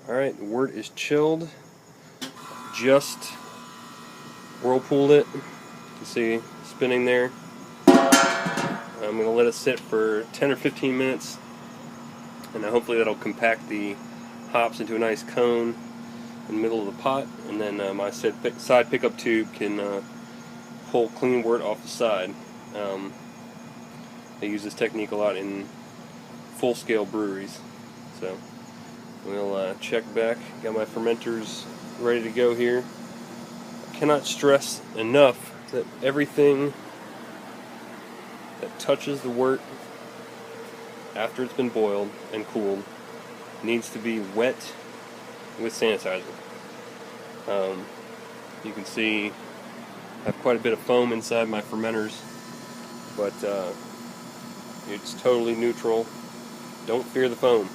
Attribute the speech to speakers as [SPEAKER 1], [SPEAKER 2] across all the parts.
[SPEAKER 1] Alright, the wort is chilled. Just whirlpooled it. You can see spinning there. I'm going to let it sit for 10 or 15 minutes, and hopefully that'll compact the hops into a nice cone in the middle of the pot, and then my side pickup tube can pull clean wort off the side. They use this technique a lot in full-scale breweries. So we'll check back. Got my fermenters ready to go here. I cannot stress enough that everything that touches the wort after it's been boiled and cooled needs to be wet with sanitizer. You can see I have quite a bit of foam inside my fermenters, but it's totally neutral. Don't fear the foam.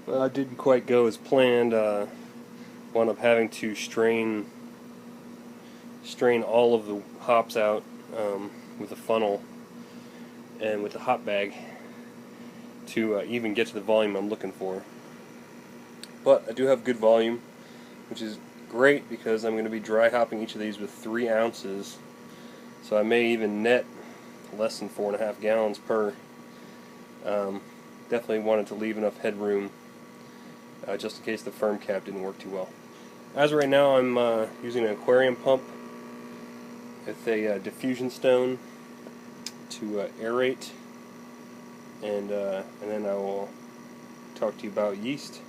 [SPEAKER 1] Well, it didn't quite go as planned. Wound up having to strain all of the hops out with a funnel and with a hop bag to even get to the volume I'm looking for. But I do have good volume, which is great because I'm going to be dry hopping each of these with 3 ounces, so I may even net less than 4.5 gallons per. Definitely wanted to leave enough headroom just in case the firm cap didn't work too well. As of right now, I'm using an aquarium pump with a diffusion stone to aerate, and then I will talk to you about yeast.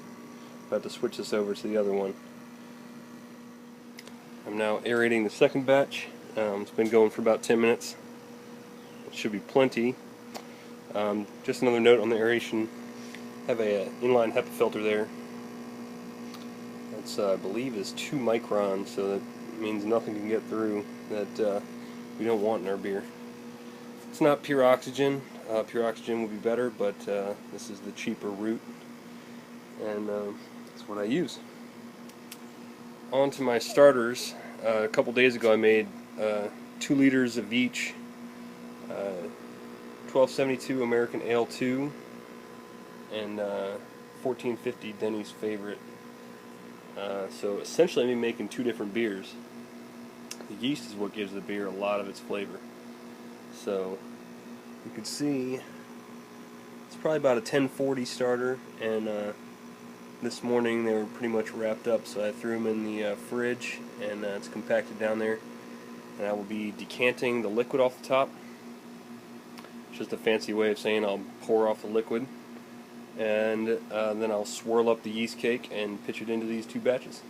[SPEAKER 1] About to switch this over to the other one. I'm now aerating the second batch. It's been going for about 10 minutes. It should be plenty. Just another note on the aeration. I have a inline HEPA filter there. That's I believe is 2 microns, so that means nothing can get through that we don't want in our beer. It's not pure oxygen. Pure oxygen would be better, but this is the cheaper route, and that's what I use. On to my starters. A couple days ago I made 2 liters of each 1272 American Ale 2 and 1450 Denny's Favorite. So essentially I'm making 2 different beers. The yeast is what gives the beer a lot of its flavor. So you can see it's probably about a 1040 starter, and this morning they were pretty much wrapped up, so I threw them in the fridge, and it's compacted down there, and I will be decanting the liquid off the top. It's just a fancy way of saying I'll pour off the liquid, and then I'll swirl up the yeast cake and pitch it into these 2 batches.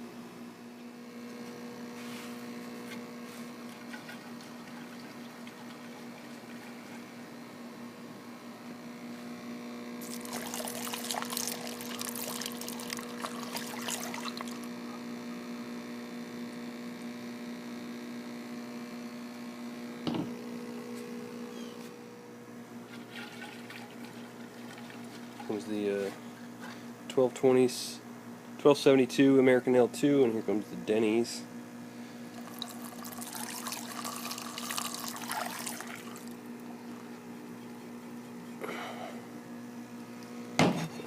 [SPEAKER 1] Comes the 1272 American Ale 2, and here comes the Denny's.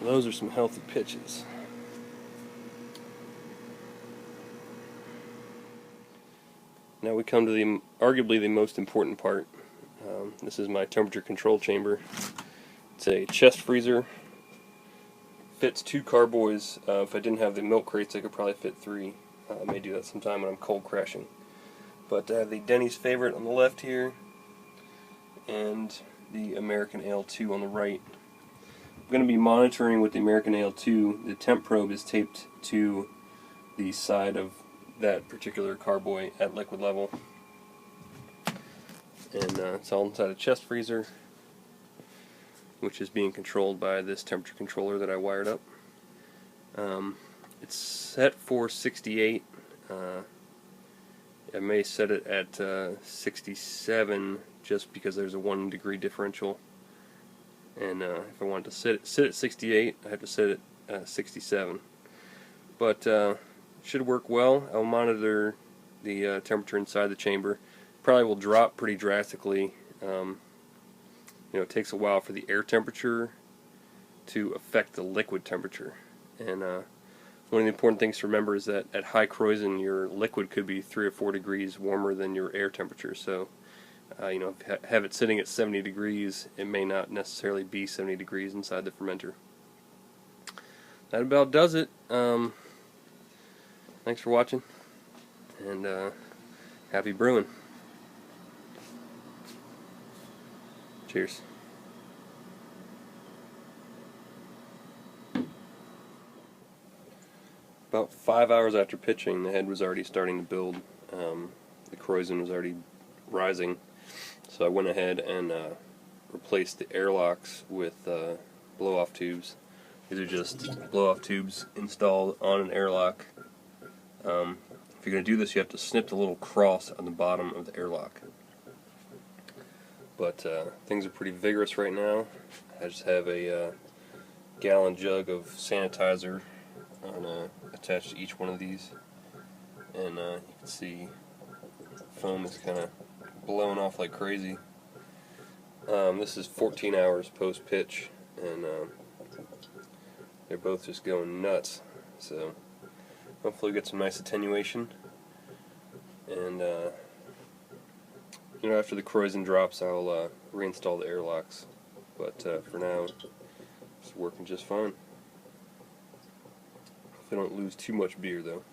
[SPEAKER 1] Those are some healthy pitches. Now we come to the arguably the most important part. This is my temperature control chamber. It's a chest freezer. Fits 2 carboys. If I didn't have the milk crates, I could probably fit 3. I may do that sometime when I'm cold crashing. But I have the Denny's Favorite on the left here, and the American Ale 2 on the right. I'm going to be monitoring with the American Ale 2. The temp probe is taped to the side of that particular carboy at liquid level. And it's all inside a chest freezer, which is being controlled by this temperature controller that I wired up. It's set for 68. I may set it at 67 just because there's a 1 degree differential. And if I wanted to sit at 68, I have to set it at 67. But it should work well. I'll monitor the temperature inside the chamber. Probably will drop pretty drastically. It takes a while for the air temperature to affect the liquid temperature. And one of the important things to remember is that at high Kreuzen, your liquid could be 3 or 4 degrees warmer than your air temperature. So, if you have it sitting at 70 degrees, it may not necessarily be 70 degrees inside the fermenter. That about does it. Thanks for watching, and happy brewing. Cheers. About 5 hours after pitching, the head was already starting to build. The Kreuzen was already rising, so I went ahead and replaced the airlocks with blow-off tubes. These are just blow-off tubes installed on an airlock. If you're going to do this, you have to snip the little cross on the bottom of the airlock. But things are pretty vigorous right now. I just have a gallon jug of sanitizer attached to each one of these, and you can see foam is kind of blowing off like crazy. This is 14 hours post-pitch, and they're both just going nuts, so hopefully we get some nice attenuation. And after the Kreuzen drops, I'll reinstall the airlocks, but for now it's working just fine. If I don't lose too much beer though.